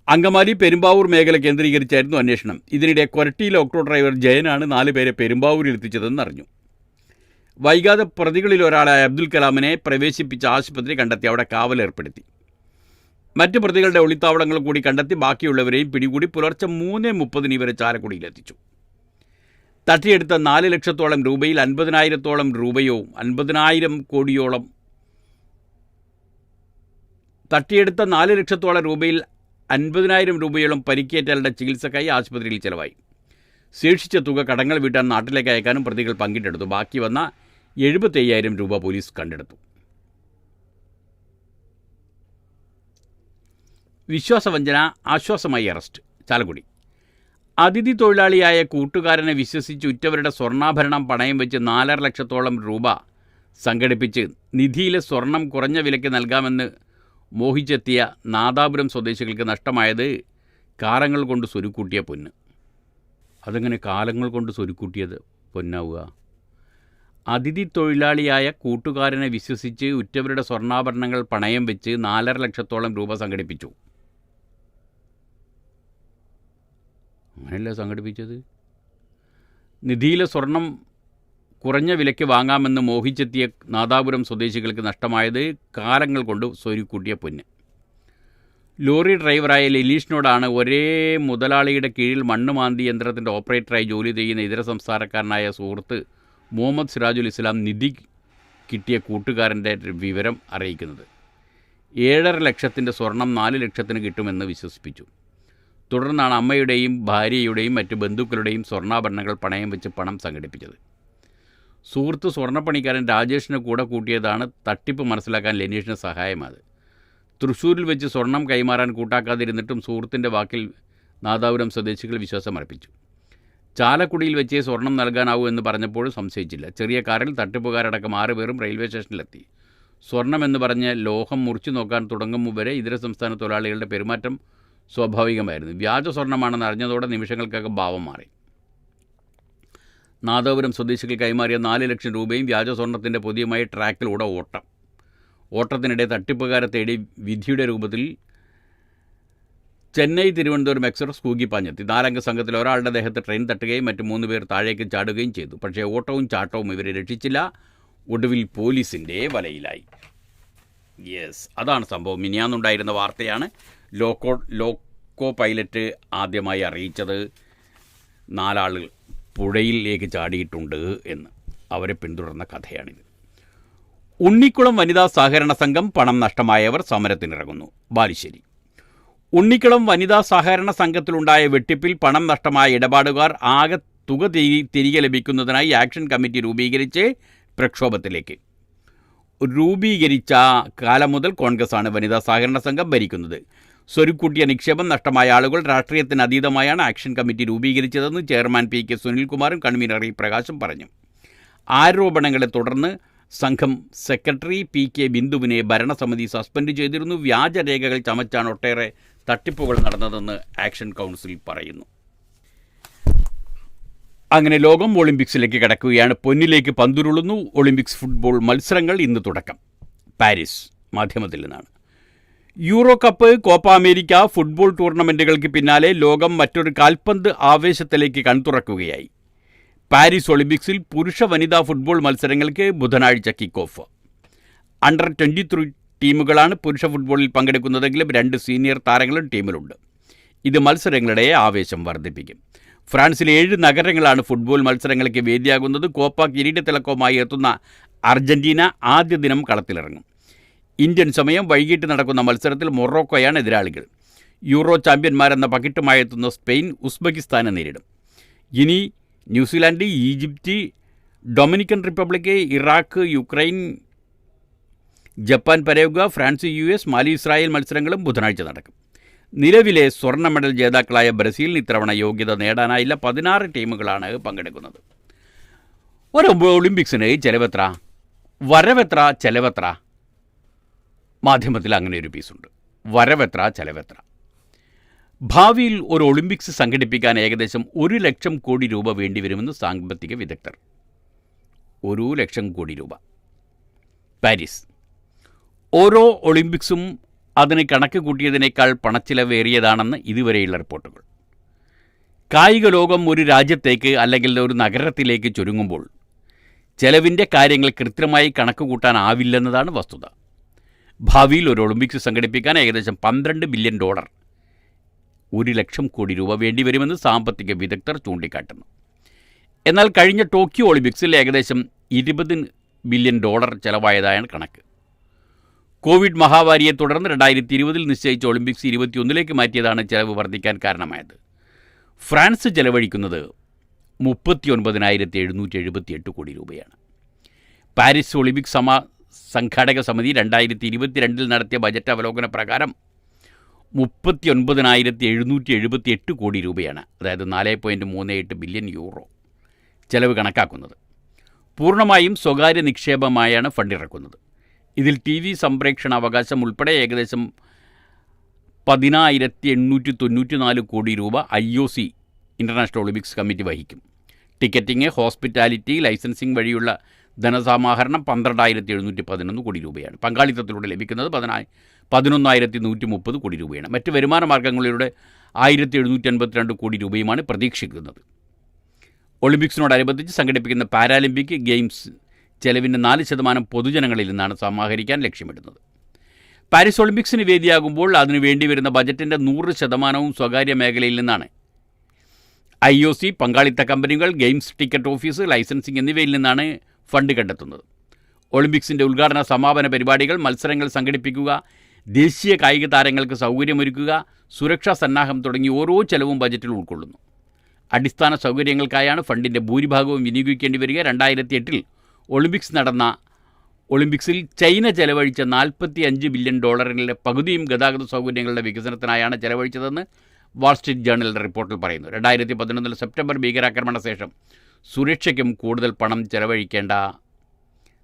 അങ്കമാലി പെരുമ്പാവൂർ മേഖല കേന്ദ്രീകരിച്ചായിരുന്നു അന്വേഷണം. ഇതിനിടെ കൊരട്ടിയിലെ ഓട്ടോ ഡ്രൈവർ ജയനാണ് 4 പേരെ പെരുമ്പാവൂരിൽ എത്തിച്ചതെന്ന് അറിഞ്ഞു. വൈകാതെ പ്രതികളിൽ ഒരാളായ അബ്ദുൽ കലാമിനെ പ്രവേശിപ്പിച്ച ആശുപത്രി കണ്ടെത്തി അവിടെ കാവലേർപ്പെടുത്തി. മറ്റ് പ്രതികളുടെ ഒളിത്താവളങ്ങൾ കൂടി കണ്ടെത്തി ബാക്കിയുള്ളവരെയും പിടികൂടി പുലർച്ചെ 3:30 ഇവരെ ചാലക്കുടിയിലെത്തിച്ചു. തട്ടിയെടുത്ത 4 ലക്ഷത്തോളം രൂപയിൽ 50,000-ഓളം രൂപയോ 50,000 കോടിയോളം തട്ടിയെടുത്ത 4 ലക്ഷത്തോളം രൂപയിൽ 50,000 രൂപയോളം പരിക്കേറ്റയാളുടെ ചികിത്സക്കായി ആശുപത്രിയിൽ ചെലവായി. ശേഷിച്ച തുക കടങ്ങൾ വീട്ടാൻ നാട്ടിലേക്ക് അയക്കാനും പ്രതികൾ പങ്കിട്ടെടുത്തു. ബാക്കി വന്ന 75,000 രൂപ പോലീസ് കണ്ടെടുത്തു. വിശ്വാസവഞ്ചന ആശ്വാസമായി അറസ്റ്റ്. ചാലക്കുടി. അതിഥി തൊഴിലാളിയായ കൂട്ടുകാരനെ വിശ്വസിച്ച് ഉറ്റവരുടെ സ്വർണ്ണാഭരണം പണയം വെച്ച് 4.5 ലക്ഷത്തോളം രൂപ സംഘടിപ്പിച്ച് നിധിയിലെ സ്വർണം കുറഞ്ഞ വിലയ്ക്ക് നൽകാമെന്ന് മോഹിച്ചെത്തിയ നാദാപുരം സ്വദേശികൾക്ക് നഷ്ടമായത് കാലങ്ങൾ കൊണ്ട് സ്വരുക്കൂട്ടിയ പൊന്ന്. അതെങ്ങനെ കാലങ്ങൾ കൊണ്ട് സ്വരുക്കൂട്ടിയത് പൊന്നാവുക? അതിഥി തൊഴിലാളിയായ കൂട്ടുകാരനെ വിശ്വസിച്ച് ഉറ്റവരുടെ സ്വർണ്ണാഭരണങ്ങൾ പണയം വെച്ച് 4.5 ലക്ഷത്തോളം രൂപ സംഘടിപ്പിച്ചു. അങ്ങനെയല്ല സംഘടിപ്പിച്ചത്. നിധിയിലെ സ്വർണം കുറഞ്ഞ വിലയ്ക്ക് വാങ്ങാമെന്ന് മോഹിച്ചെത്തിയ നാദാപുരം സ്വദേശികൾക്ക് നഷ്ടമായത് കാലങ്ങൾ കൊണ്ട് സ്വരുക്കൂട്ടിയ പൊന്ന്. ലോറി ഡ്രൈവറായ ലലീഷിനോടാണ് ഒരേ മുതലാളിയുടെ കീഴിൽ മണ്ണുമാന്തി യന്ത്രത്തിൻ്റെ ഓപ്പറേറ്ററായി ജോലി ചെയ്യുന്ന ഇതര സംസ്ഥാനക്കാരനായ സുഹൃത്ത് മുഹമ്മദ് സിറാജുൽ ഇസ്ലാം നിധി കിട്ടിയ കൂട്ടുകാരൻ്റെ വിവരം അറിയിക്കുന്നത്. 7.5 ലക്ഷത്തിൻ്റെ സ്വർണം 4 ലക്ഷത്തിന് കിട്ടുമെന്ന് വിശ്വസിപ്പിച്ചു. തുടർന്നാണ് അമ്മയുടെയും ഭാര്യയുടെയും മറ്റ് ബന്ധുക്കളുടെയും സ്വർണ്ണാഭരണങ്ങൾ പണയം വെച്ച് പണം സംഘടിപ്പിച്ചത്. സുഹൃത്ത് സ്വർണ്ണപ്പണിക്കാരൻ രാജേഷിനെ കൂടെ കൂട്ടിയതാണ് തട്ടിപ്പ് മനസ്സിലാക്കാൻ ലെനീഷിന് സഹായമായത്. തൃശ്ശൂരിൽ വെച്ച് സ്വർണം കൈമാറാൻ കൂട്ടാക്കാതിരുന്നിട്ടും സുഹൃത്തിൻ്റെ വാക്കിൽ നാദാപുരം സ്വദേശികൾ വിശ്വാസമർപ്പിച്ചു. ചാലക്കുടിയിൽ വെച്ചേ സ്വർണം നൽകാനാവൂ എന്ന് പറഞ്ഞപ്പോഴും സംശയിച്ചില്ല. ചെറിയ കാറിൽ തട്ടിപ്പുകാരടക്കം 6 പേരും റെയിൽവേ സ്റ്റേഷനിലെത്തി. സ്വർണമെന്ന് പറഞ്ഞ് ലോഹം മുറിച്ചു നോക്കാൻ തുടങ്ങും വരെ ഇതര സംസ്ഥാന തൊഴിലാളികളുടെ പെരുമാറ്റം സ്വാഭാവികമായിരുന്നു. വ്യാജ സ്വർണ്ണമാണെന്ന് അറിഞ്ഞതോടെ നിമിഷങ്ങൾക്കകം ഭാവം മാറി. നാദാപുരം സ്വദേശികൾ കൈമാറിയ 4 ലക്ഷം രൂപയും വ്യാജ സ്വർണ്ണത്തിൻ്റെ പൊതിയുമായി ട്രാക്കിലൂടെ ഓട്ടത്തിനിടെ തട്ടിപ്പുകാരെ തേടി വിധിയുടെ രൂപത്തിൽ ചെന്നൈ തിരുവനന്തപുരം എക്സ്പ്രസ് കൂകിപ്പാഞ്ഞെത്തി. 4-അംഗ സംഘത്തിൽ ഒരാളുടെ ദേഹത്ത് ട്രെയിൻ തട്ടുകയും മറ്റ് 3 പേർ താഴേക്ക് ചാടുകയും ചെയ്തു. പക്ഷേ ഓട്ടവും ചാട്ടവും ഇവരെ രക്ഷിച്ചില്ല. ഒടുവിൽ പോലീസിൻ്റെ വലയിലായി. അതാണ് സംഭവം. മിനിയാന്നുണ്ടായിരുന്ന വാർത്തയാണ്. ലോക്കോ പൈലറ്റ് ആദ്യമായി അറിയിച്ചത് 4 ആളുകൾ പുഴയിലേക്ക് ചാടിയിട്ടുണ്ട് എന്ന്. അവരെ പിന്തുടർന്ന കഥയാണിത്. ഉണ്ണിക്കുളം വനിതാ സഹകരണ സംഘം പണം നഷ്ടമായവർ സമരത്തിനിറങ്ങുന്നു. ബാലുശ്ശേരി. ഉണ്ണിക്കുളം വനിതാ സഹകരണ സംഘത്തിലുണ്ടായ വെട്ടിപ്പിൽ പണം നഷ്ടമായ ഇടപാടുകാർ ആകെ തുക തിരികെ ലഭിക്കുന്നതിനായി ആക്ഷൻ കമ്മിറ്റി രൂപീകരിച്ച് പ്രക്ഷോഭത്തിലേക്ക്. രൂപീകരിച്ച കാലം മുതൽ കോൺഗ്രസ്സാണ് വനിതാ സഹകരണ സംഘം ഭരിക്കുന്നത്. സ്വരുക്കൂട്ടിയ നിക്ഷേപം നഷ്ടമായ ആളുകൾ രാഷ്ട്രീയത്തിന് അതീതമായാണ് ആക്ഷൻ കമ്മിറ്റി രൂപീകരിച്ചതെന്ന് ചെയർമാൻ PK സുനിൽകുമാറും കൺവീനർ E പ്രകാശും പറഞ്ഞു. ആരോപണങ്ങളെ തുടർന്ന് സംഘം സെക്രട്ടറി PK ബിന്ദുവിനെ ഭരണസമിതി സസ്പെൻഡ് ചെയ്തിരുന്നു. വ്യാജരേഖകൾ ചമച്ചാണ് ഒട്ടേറെ തട്ടിപ്പുകൾ നടന്നതെന്ന് ആക്ഷൻ കൗൺസിൽ പറയുന്നു. അങ്ങനെ ലോകം ഒളിമ്പിക്സിലേക്ക് കടക്കുകയാണ്. പൊന്നിലേക്ക് പന്തുരുളുന്നു. ഒളിമ്പിക്സ് ഫുട്ബോൾ മത്സരങ്ങൾ ഇന്ന് തുടക്കം. പാരീസ്. മാധ്യമത്തിൽ നിന്നാണ്. Euro cup, Copa America football ടൂർണമെൻറ്റുകൾക്ക് പിന്നാലെ ലോകം മറ്റൊരു കാൽപന്ത് ആവേശത്തിലേക്ക് കൺതുറക്കുകയായി. പാരീസ് ഒളിമ്പിക്സിൽ പുരുഷ വനിതാ ഫുട്ബോൾ മത്സരങ്ങൾക്ക് ബുധനാഴ്ച കിക്ക് ഓഫ്. അണ്ടർ 23 ടീമുകളാണ് പുരുഷ ഫുട്ബോളിൽ പങ്കെടുക്കുന്നതെങ്കിലും 2 സീനിയർ താരങ്ങളും ടീമിലുണ്ട്. ഇത് മത്സരങ്ങളുടെ ആവേശം വർദ്ധിപ്പിക്കും. ഫ്രാൻസിലെ 7 നഗരങ്ങളാണ് ഫുട്ബോൾ മത്സരങ്ങൾക്ക് വേദിയാകുന്നത്. കോപ്പ കിരീടത്തിളക്കവുമായി എത്തുന്ന അർജന്റീന ആദ്യ ദിനം കളത്തിലിറങ്ങും. ഇന്ത്യൻ സമയം വൈകിട്ട് നടക്കുന്ന മത്സരത്തിൽ മൊറോക്കോയാണ് എതിരാളികൾ. യൂറോ ചാമ്പ്യന്മാരെന്ന പകിട്ടുമായി എത്തുന്ന സ്പെയിൻ ഉസ്ബെക്കിസ്ഥാനെ നേരിടും. ഇനി New Zealand, Egypt, Dominican Republic, Iraq, Ukraine, Japan, Paraguay, France, US, Mali, Israel മത്സരങ്ങളും ബുധനാഴ്ച നടക്കും. നിലവിലെ സ്വർണ്ണ മെഡൽ ജേതാക്കളായ ബ്രസീലിന് ഇത്തവണ യോഗ്യത നേടാനായില്ല. 16 ടീമുകളാണ് പങ്കെടുക്കുന്നത്. ഒരു ഒളിമ്പിക്സിന് ചെലവെത്ര, വരവെത്ര, ചെലവെത്ര? മാധ്യമത്തിൽ അങ്ങനെ ഒരു പീസുണ്ട്. വരവെത്ര, ചെലവെത്ര? ഭാവിയിൽ ഒരു ഒളിമ്പിക്സ് സംഘടിപ്പിക്കാൻ ഏകദേശം 1 ലക്ഷം കോടി രൂപ വേണ്ടിവരുമെന്ന് സാമ്പത്തിക വിദഗ്ധർ. 1 ലക്ഷം കോടി രൂപ. പാരീസ്. ഓരോ ഒളിമ്പിക്സും അതിന് കണക്ക് കൂട്ടിയതിനേക്കാൾ പണച്ചിലവേറിയതാണെന്ന് ഇതുവരെയുള്ള റിപ്പോർട്ടുകൾ. കായിക ലോകം ഒരു രാജ്യത്തേക്ക് അല്ലെങ്കിൽ ഒരു നഗരത്തിലേക്ക് ചുരുങ്ങുമ്പോൾ ചെലവിൻ്റെ കാര്യങ്ങൾ കൃത്യമായി കണക്ക് കൂട്ടാനാവില്ലെന്നതാണ് വസ്തുത. ഭാവിയിൽ ഒരു ഒളിമ്പിക്സ് സംഘടിപ്പിക്കാൻ ഏകദേശം $12 ബില്യൺ, 1 ലക്ഷം കോടി രൂപ വേണ്ടിവരുമെന്ന് സാമ്പത്തിക വിദഗ്ധർ ചൂണ്ടിക്കാട്ടുന്നു. എന്നാൽ കഴിഞ്ഞ ടോക്കിയോ ഒളിമ്പിക്സിൽ ഏകദേശം $20 ബില്യൺ ചെലവായതാണ് കണക്ക്. കോവിഡ് മഹാമാരിയെ തുടർന്ന് 2020 നിശ്ചയിച്ച ഒളിമ്പിക്സ് 2021 മാറ്റിയതാണ് ചെലവ് വർദ്ധിക്കാൻ കാരണമായത്. ഫ്രാൻസ് ചെലവഴിക്കുന്നത് 39,778 കോടി രൂപയാണ്. പാരീസ് ഒളിമ്പിക്സ് സംഘാടക സമിതി 2022 നടത്തിയ ബജറ്റ് അവലോകന പ്രകാരം 39,778 കോടി രൂപയാണ്, അതായത് 4.38 ബില്യൺ യൂറോ ചെലവ് കണക്കാക്കുന്നത്. പൂർണ്ണമായും സ്വകാര്യ നിക്ഷേപമായാണ് ഫണ്ടിറക്കുന്നത്. ഇതിൽ TV സംപ്രേക്ഷണ അവകാശം ഉൾപ്പെടെ ഏകദേശം 10,894 കോടി രൂപ IOC ഇൻ്റർനാഷണൽ ഒളിമ്പിക്സ് കമ്മിറ്റി വഹിക്കും. ടിക്കറ്റിംഗ്, ഹോസ്പിറ്റാലിറ്റി, ലൈസൻസിംഗ് വഴിയുള്ള ധനസമാഹരണം 12,711 കോടി രൂപയാണ്. പങ്കാളിത്തത്തിലൂടെ ലഭിക്കുന്നത് 11,130 കോടി രൂപയാണ്. മറ്റ് വരുമാന മാർഗങ്ങളിലൂടെ 1,752 കോടി രൂപയുമാണ് പ്രതീക്ഷിക്കുന്നത്. ഒളിമ്പിക്സിനോടനുബന്ധിച്ച് സംഘടിപ്പിക്കുന്ന പാരാലിമ്പിക് ഗെയിംസ് ചെലവിൻ്റെ 4% പൊതുജനങ്ങളിൽ നിന്നാണ് സമാഹരിക്കാൻ ലക്ഷ്യമിടുന്നത്. പാരീസ് ഒളിമ്പിക്സിന് വേദിയാകുമ്പോൾ അതിനു വേണ്ടി വരുന്ന ബജറ്റിൻ്റെ 100% സ്വകാര്യ മേഖലയിൽ നിന്നാണ്. IOC, പങ്കാളിത്ത കമ്പനികൾ, ഗെയിംസ് ടിക്കറ്റ് ഓഫീസ്, ലൈസൻസിംഗ് എന്നിവയിൽ നിന്നാണ് ഫണ്ട് കണ്ടെത്തുന്നത്. ഒളിമ്പിക്സിൻ്റെ ഉദ്ഘാടന സമാപന പരിപാടികൾ, മത്സരങ്ങൾ സംഘടിപ്പിക്കുക, ദേശീയ കായിക താരങ്ങൾക്ക് സൗകര്യമൊരുക്കുക, സുരക്ഷാ സന്നാഹം തുടങ്ങി ഓരോ ചെലവും ബജറ്റിൽ ഉൾക്കൊള്ളുന്നു. അടിസ്ഥാന സൗകര്യങ്ങൾക്കായാണ് ഫണ്ടിൻ്റെ ഭൂരിഭാഗവും വിനിയോഗിക്കേണ്ടി വരിക. 2008 ഒളിമ്പിക്സ് നടന്ന ഒളിമ്പിക്സിൽ ചൈന ചെലവഴിച്ച $45 ബില്യൺ പകുതിയും ഗതാഗത സൗകര്യങ്ങളുടെ വികസനത്തിനായാണ് ചെലവഴിച്ചതെന്ന് വാൾസ്ട്രീറ്റ് ജേർണലിൻ്റെ റിപ്പോർട്ടിൽ പറയുന്നു. 2011 സെപ്റ്റംബർ ഭീകരാക്രമണ ശേഷം സുരക്ഷയ്ക്കും കൂടുതൽ പണം ചെലവഴിക്കേണ്ട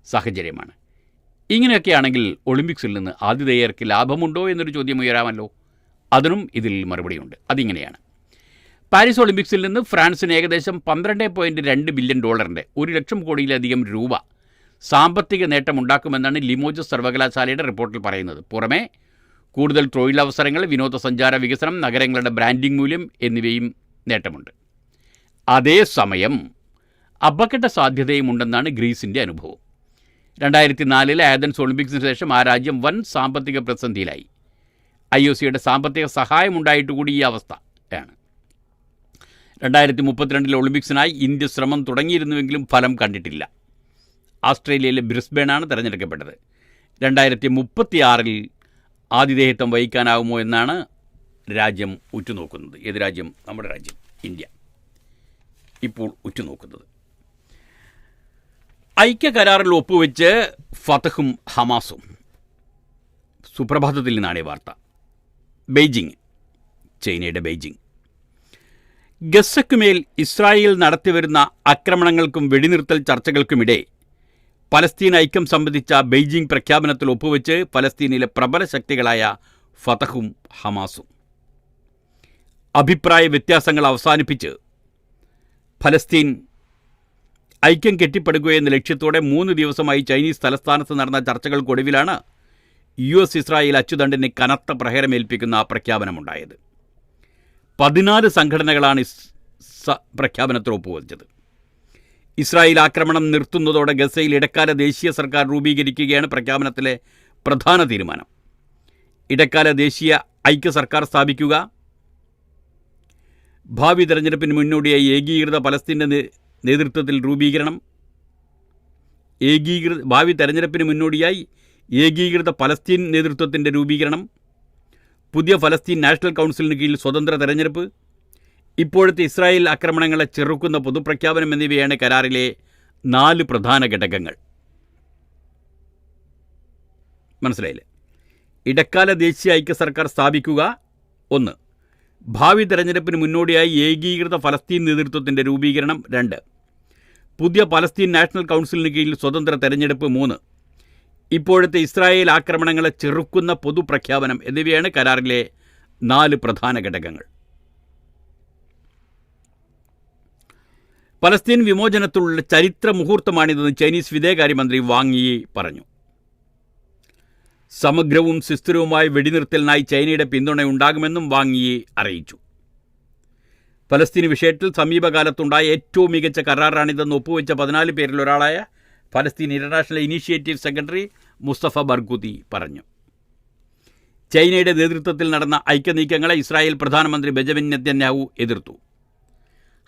സാഹചര്യമാണ്. ഇങ്ങനെയൊക്കെയാണെങ്കിൽ ഒളിമ്പിക്സിൽ നിന്ന് ആതിഥേയർക്ക് ലാഭമുണ്ടോ എന്നൊരു ചോദ്യം ഉയരാമല്ലോ. അതിനും ഇതിൽ മറുപടിയുണ്ട്. അതിങ്ങനെയാണ്. പാരീസ് ഒളിമ്പിക്സിൽ നിന്ന് ഫ്രാൻസിന് ഏകദേശം $12.2 ബില്യൺ 1,00,000 കോടിയിലധികം രൂപ സാമ്പത്തിക നേട്ടമുണ്ടാക്കുമെന്നാണ് ലിമോജസ് സർവകലാശാലയുടെ റിപ്പോർട്ടിൽ പറയുന്നത്. പുറമെ കൂടുതൽ തൊഴിലവസരങ്ങൾ, വിനോദസഞ്ചാര വികസനം, നഗരങ്ങളുടെ ബ്രാൻഡിംഗ് മൂല്യം എന്നിവയും നേട്ടമുണ്ട്. അതേസമയം അപകട സാധ്യതയുമുണ്ടെന്നാണ് ഗ്രീസിൻ്റെ അനുഭവം. 2004 ആഥൻസ് ഒളിമ്പിക്സിന് ശേഷം ആ രാജ്യം വൻ സാമ്പത്തിക പ്രതിസന്ധിയിലായി. IOCയുടെ സാമ്പത്തിക സഹായമുണ്ടായിട്ടുകൂടി ഈ അവസ്ഥയാണ്. 2032 ഒളിമ്പിക്സിനായി ഇന്ത്യ ശ്രമം തുടങ്ങിയിരുന്നുവെങ്കിലും ഫലം കണ്ടിട്ടില്ല. ഓസ്ട്രേലിയയിലെ ബ്രിസ്ബേണാണ് തിരഞ്ഞെടുക്കപ്പെട്ടത്. 2036 ആതിഥേയത്വം വഹിക്കാനാവുമോ എന്നാണ് രാജ്യം ഉറ്റുനോക്കുന്നത്. ഏത് രാജ്യം? നമ്മുടെ രാജ്യം ഇന്ത്യ ഇപ്പോൾ ഉറ്റുനോക്കുന്നത്. ഐക്യകരാറിൽ ഒപ്പുവെച്ച് ഫതഹും ഹമാസും. സുപ്രഭാതത്തിൽ നിന്നാണ് ഈ വാർത്ത. ബെയ്ജിങ്, ചൈനയുടെ ബെയ്ജിങ്. ഗസയ്ക്കുമേൽ ഇസ്രായേൽ നടത്തിവരുന്ന ആക്രമണങ്ങൾക്കും വെടിനിർത്തൽ ചർച്ചകൾക്കുമിടെ പലസ്തീൻ ഐക്യം സംബന്ധിച്ച ബെയ്ജിങ് പ്രഖ്യാപനത്തിൽ ഒപ്പുവെച്ച് പലസ്തീനിലെ പ്രബല ശക്തികളായ ഫതഹും ഹമാസും. അഭിപ്രായ വ്യത്യാസങ്ങൾ അവസാനിപ്പിച്ച് ഫലസ്തീൻ ഐക്യം കെട്ടിപ്പടുക്കുകയെന്ന ലക്ഷ്യത്തോടെ 3 ദിവസമായി ചൈനീസ് തലസ്ഥാനത്ത് നടന്ന ചർച്ചകൾക്കൊടുവിലാണ് US ഇസ്രായേൽ അച്ചുതണ്ടിന് കനത്ത പ്രഹരമേൽപ്പിക്കുന്ന പ്രഖ്യാപനമുണ്ടായത്. 14 സംഘടനകളാണ് പ്രഖ്യാപനത്തിൽ ഒപ്പുവെച്ചത്. ഇസ്രായേൽ ആക്രമണം നിർത്തുന്നതോടെ ഗസയിൽ ഇടക്കാല ദേശീയ സർക്കാർ രൂപീകരിക്കുകയാണ് പ്രഖ്യാപനത്തിലെ പ്രധാന തീരുമാനം. ഇടക്കാല ദേശീയ ഐക്യ സർക്കാർ സ്ഥാപിക്കുക, ഭാവി തെരഞ്ഞെടുപ്പിന് മുന്നോടിയായി ഏകീകൃത പലസ്തീൻ്റെ നേതൃത്വത്തിൽ രൂപീകരണം, ഭാവി തെരഞ്ഞെടുപ്പിന് മുന്നോടിയായി ഏകീകൃത പലസ്തീൻ നേതൃത്വത്തിൻ്റെ രൂപീകരണം, പുതിയ ഫലസ്തീൻ നാഷണൽ കൗൺസിലിന് കീഴിൽ സ്വതന്ത്ര തെരഞ്ഞെടുപ്പ്, ഇപ്പോഴത്തെ ഇസ്രായേൽ ആക്രമണങ്ങളെ ചെറുക്കുന്ന പൊതുപ്രഖ്യാപനം എന്നിവയാണ് കരാറിലെ 4 പ്രധാന ഘടകങ്ങൾ. മനസ്സിലായില്ലേ? ഇടക്കാല ദേശീയ ഐക്യ സർക്കാർ സ്ഥാപിക്കുക 1, ഭാവി തെരഞ്ഞെടുപ്പിന് മുന്നോടിയായി ഏകീകൃത ഫലസ്തീൻ നേതൃത്വത്തിൻ്റെ രൂപീകരണം 2, പുതിയ പലസ്തീൻ നാഷണൽ കൗൺസിലിന് കീഴിൽ സ്വതന്ത്ര തെരഞ്ഞെടുപ്പ് 3, ഇപ്പോഴത്തെ ഇസ്രായേൽ ആക്രമണങ്ങളെ ചെറുക്കുന്ന പൊതുപ്രഖ്യാപനം എന്നിവയാണ് കരാറിലെ 4 പ്രധാന ഘടകങ്ങൾ. പലസ്തീൻ വിമോചനത്തിലുള്ള ചരിത്ര മുഹൂർത്തമാണിതെന്ന് ചൈനീസ് വിദേശകാര്യമന്ത്രി വാങ് യി പറഞ്ഞു. സമഗ്രവും സുസ്ഥിരവുമായ വെടിനിർത്തലിനായി ചൈനയുടെ പിന്തുണയുണ്ടാകുമെന്നും വാങ് യി അറിയിച്ചു. ഫലസ്തീൻ വിഷയത്തിൽ സമീപകാലത്തുണ്ടായ ഏറ്റവും മികച്ച കരാറാണിതെന്ന് ഒപ്പുവെച്ച 14 പേരിൽ ഒരാളായ ഫലസ്തീൻ ഇൻ്റർനാഷണൽ ഇനീഷ്യേറ്റീവ് സെക്രട്ടറി മുസ്തഫ ബർഗൂതി പറഞ്ഞു. ചൈനയുടെ നേതൃത്വത്തിൽ നടന്ന ഐക്യനീക്കങ്ങളെ ഇസ്രായേൽ പ്രധാനമന്ത്രി ബെഞ്ചമിൻ നെതന്യാഹു എതിർത്തു.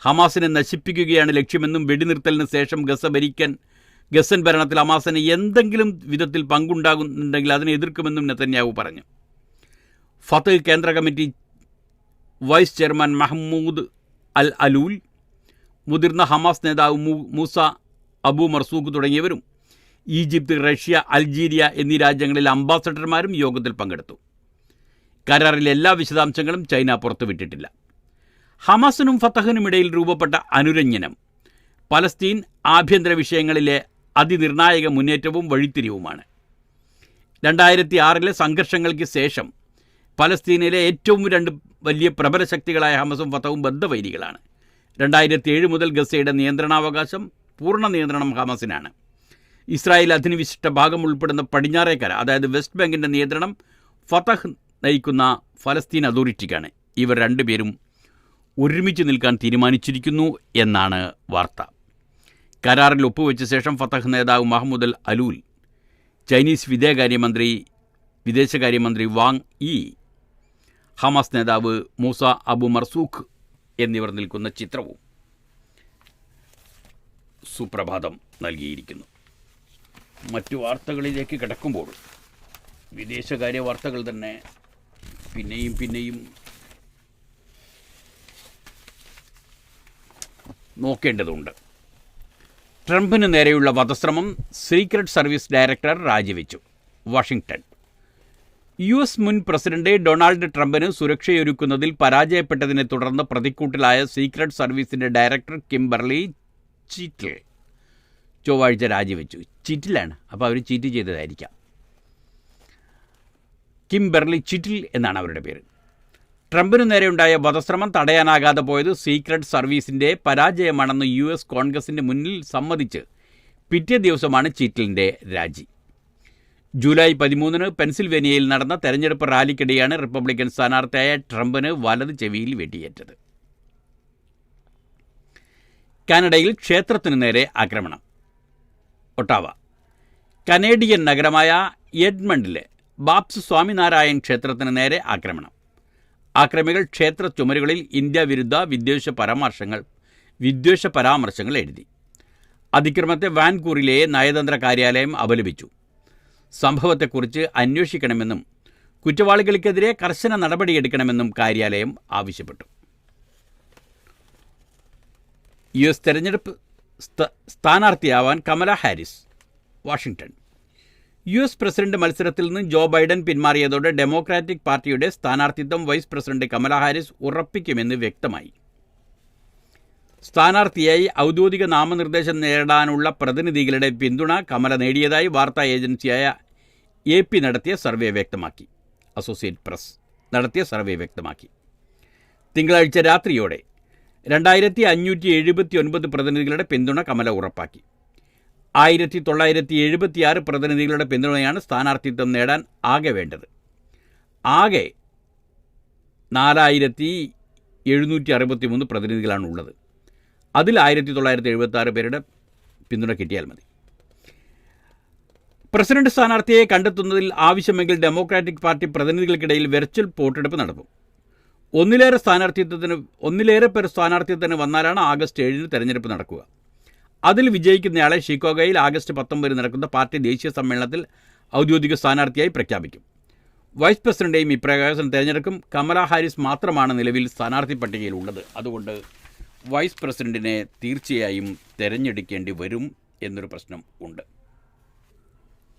ഹമാസിനെ നശിപ്പിക്കുകയാണ് ലക്ഷ്യമെന്നും വെടിനിർത്തലിന് ശേഷം ഗസൻ ഭരണത്തിൽ ഹമാസിന് എന്തെങ്കിലും വിധത്തിൽ പങ്കുണ്ടാകുന്നുണ്ടെങ്കിൽ അതിനെ എതിർക്കുമെന്നും നെതന്യാഹു പറഞ്ഞു. ഫതഹ് കേന്ദ്ര കമ്മിറ്റി വൈസ് ചെയർമാൻ മഹ്മൂദ് അൽ അലൂൽ, മുതിർന്ന ഹമാസ് നേതാവ് മൂസ അബു മർസൂഖ് തുടങ്ങിയവരും ഈജിപ്ത്, റഷ്യ, അൾജീരിയ എന്നീ രാജ്യങ്ങളിലെ അംബാസഡർമാരും യോഗത്തിൽ പങ്കെടുത്തു. കരാറിലെ എല്ലാ വിശദാംശങ്ങളും ചൈന പുറത്തുവിട്ടിട്ടില്ല. ഹമാസിനും ഫതഹിനുമിടയിൽ രൂപപ്പെട്ട അനുരഞ്ജനം പലസ്തീൻ ആഭ്യന്തര വിഷയങ്ങളിലെ അതിനിർണായക മുന്നേറ്റവും വഴിത്തിരിവുമാണ്. 2006 സംഘർഷങ്ങൾക്ക് ശേഷം പലസ്തീനിലെ ഏറ്റവും രണ്ട് വലിയ പ്രബല ശക്തികളായ ഹമാസും ഫതഹും ബദ്ധവൈരികളാണ്. 2007 മുതൽ ഗസയുടെ നിയന്ത്രണാവകാശം, പൂർണ്ണ നിയന്ത്രണം ഹമാസിനാണ്. ഇസ്രായേൽ അധിനിവേശിച്ച ഭാഗം ഉൾപ്പെടുന്ന പടിഞ്ഞാറേക്കര, അതായത് വെസ്റ്റ് ബാങ്കിൻ്റെ നിയന്ത്രണം ഫതഹ് നയിക്കുന്ന ഫലസ്തീൻ അതോറിറ്റിക്കാണ്. ഇവർ രണ്ടുപേരും ഒരുമിച്ച് നിൽക്കാൻ തീരുമാനിച്ചിരിക്കുന്നു എന്നാണ് വാർത്ത. കരാറിൽ ഒപ്പുവെച്ച ശേഷം ഫതഹ് നേതാവ് മഹ്മൂദ് അൽ അലൂൽ, ചൈനീസ് വിദേശകാര്യമന്ത്രി വാങ് യി, ഹമാസ് നേതാവ് മൂസ അബു മർസൂഖ് എന്നിവർ നിൽക്കുന്ന ചിത്രവും സുപ്രഭാതം നൽകിയിരിക്കുന്നു. മറ്റു വാർത്തകളിലേക്ക് കിടക്കുമ്പോൾ വിദേശകാര്യ വാർത്തകൾ തന്നെ പിന്നെയും നോക്കേണ്ടതുണ്ട്. ട്രംപിന് നേരെയുള്ള വധശ്രമം, സീക്രട്ട് സർവീസ് ഡയറക്ടർ രാജിവെച്ചു. വാഷിംഗ്ടൺ. US മുൻ പ്രസിഡന്റ് ഡൊണാൾഡ് ട്രംപിന് സുരക്ഷയൊരുക്കുന്നതിൽ പരാജയപ്പെട്ടതിനെ തുടർന്ന് പ്രതിക്കൂട്ടിലായ സീക്രട്ട് സർവീസിൻ്റെ ഡയറക്ടർ കിംബർലി ചിറ്റിൽ ചൊവ്വാഴ്ച രാജിവെച്ചു. ചിറ്റിലാണ്, അപ്പോൾ അവർ ചീറ്റ് ചെയ്തതായിരിക്കാം. കിംബർലി ചിറ്റിൽ എന്നാണ് അവരുടെ പേര്. ട്രംപിന് നേരെയുണ്ടായ വധശ്രമം തടയാനാകാതെ പോയത് സീക്രട്ട് സർവീസിൻ്റെ പരാജയമാണെന്ന് US കോൺഗ്രസിൻ്റെ മുന്നിൽ സമ്മതിച്ച് പിറ്റേ ദിവസമാണ് ചിറ്റിലിൻ്റെ രാജി. ജൂലൈ 13 പെൻസിൽവേനിയയിൽ നടന്ന തെരഞ്ഞെടുപ്പ് റാലിക്കിടെയാണ് റിപ്പബ്ലിക്കൻ സ്ഥാനാർത്ഥിയായ ട്രംപിന് വലത് ചെവിയിൽ വെടിയേറ്റത്. കാനഡയിൽ ക്ഷേത്രത്തിനു നേരെ ആക്രമണം. ഒട്ടാവ. കനേഡിയൻ നഗരമായ എഡ്മണ്ടിലെ ബാപ്സ് സ്വാമിനാരായൺ ക്ഷേത്രത്തിന് നേരെ ആക്രമണം. ആക്രമികൾ ക്ഷേത്ര ചുമരുകളിൽ ഇന്ത്യ വിരുദ്ധ വിദ്വേഷ പരാമർശങ്ങൾ എഴുതി. അതിക്രമത്തെ വാൻകൂറിലെ നയതന്ത്ര കാര്യാലയം അപലപിച്ചു. സംഭവത്തെക്കുറിച്ച് അന്വേഷിക്കണമെന്നും കുറ്റവാളികൾക്കെതിരെ കർശന നടപടിയെടുക്കണമെന്നും കാര്യാലയം ആവശ്യപ്പെട്ടു. US തെരഞ്ഞെടുപ്പ് സ്ഥാനാർത്ഥിയാവാൻ Kamala Harris. Washington. US president മത്സരത്തിൽ നിന്ന് ജോ ബൈഡൻ പിന്മാറിയതോടെ ഡെമോക്രാറ്റിക് പാർട്ടിയുടെ സ്ഥാനാർത്ഥിത്വം വൈസ് പ്രസിഡന്റ് കമല ഹാരിസ് ഉറപ്പിക്കുമെന്ന് വ്യക്തമായി. സ്ഥാനാർത്ഥിയായി ഔദ്യോഗിക നാമനിർദ്ദേശം നേടാനുള്ള പ്രതിനിധികളുടെ പിന്തുണ കമല നേടിയതായി വാർത്താ ഏജൻസിയായ AP നടത്തിയ സർവേ വ്യക്തമാക്കി. അസോസിയേറ്റ് പ്രസ് നടത്തിയ സർവേ വ്യക്തമാക്കി. തിങ്കളാഴ്ച രാത്രിയോടെ 2579 പ്രതിനിധികളുടെ പിന്തുണ കമല ഉറപ്പാക്കി. 1976 പ്രതിനിധികളുടെ പിന്തുണയാണ് സ്ഥാനാർത്ഥിത്വം നേടാൻ ആകെ വേണ്ടത്. ആകെ 4763 പ്രതിനിധികളാണ് ഉള്ളത്. അതിൽ 1976 പേരുടെ പിന്തുണ കിട്ടിയാൽ മതി. പ്രസിഡന്റ് സ്ഥാനാർത്ഥിയെ കണ്ടെത്തുന്നതിൽ ആവശ്യമെങ്കിൽ ഡെമോക്രാറ്റിക് പാർട്ടി പ്രതിനിധികൾക്കിടയിൽ വെർച്വൽ വോട്ടെടുപ്പ് നടത്തും. ഒന്നിലേറെ പേർ സ്ഥാനാർത്ഥിത്വത്തിന് വന്നാലാണ് ആഗസ്റ്റ് 7 തെരഞ്ഞെടുപ്പ് നടക്കുക. അതിൽ വിജയിക്കുന്നയാളെ ഷിക്കാഗോയിൽ ആഗസ്റ്റ് 19 നടക്കുന്ന പാർട്ടി ദേശീയ സമ്മേളനത്തിൽ ഔദ്യോഗിക സ്ഥാനാർത്ഥിയായി പ്രഖ്യാപിക്കും. വൈസ് പ്രസിഡന്റെയും ഇപ്രകാരം തിരഞ്ഞെടുക്കും. കമല ഹാരിസ് മാത്രമാണ് നിലവിൽ സ്ഥാനാർത്ഥി പട്ടികയിലുള്ളത്. അതുകൊണ്ട് വൈസ് പ്രസിഡന്റിനെ തീർച്ചയായും തിരഞ്ഞെടുക്കേണ്ടി വരും എന്നൊരു പ്രശ്നം ഉണ്ട്.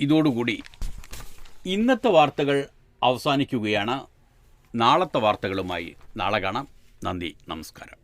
ഇതോടുകൂടി ഇന്നത്തെ വാർത്തകൾ അവസാനിക്കുകയാണ്. നാളത്തെ വാർത്തകളുമായി നാളെ കാണാം. നന്ദി, നമസ്കാരം.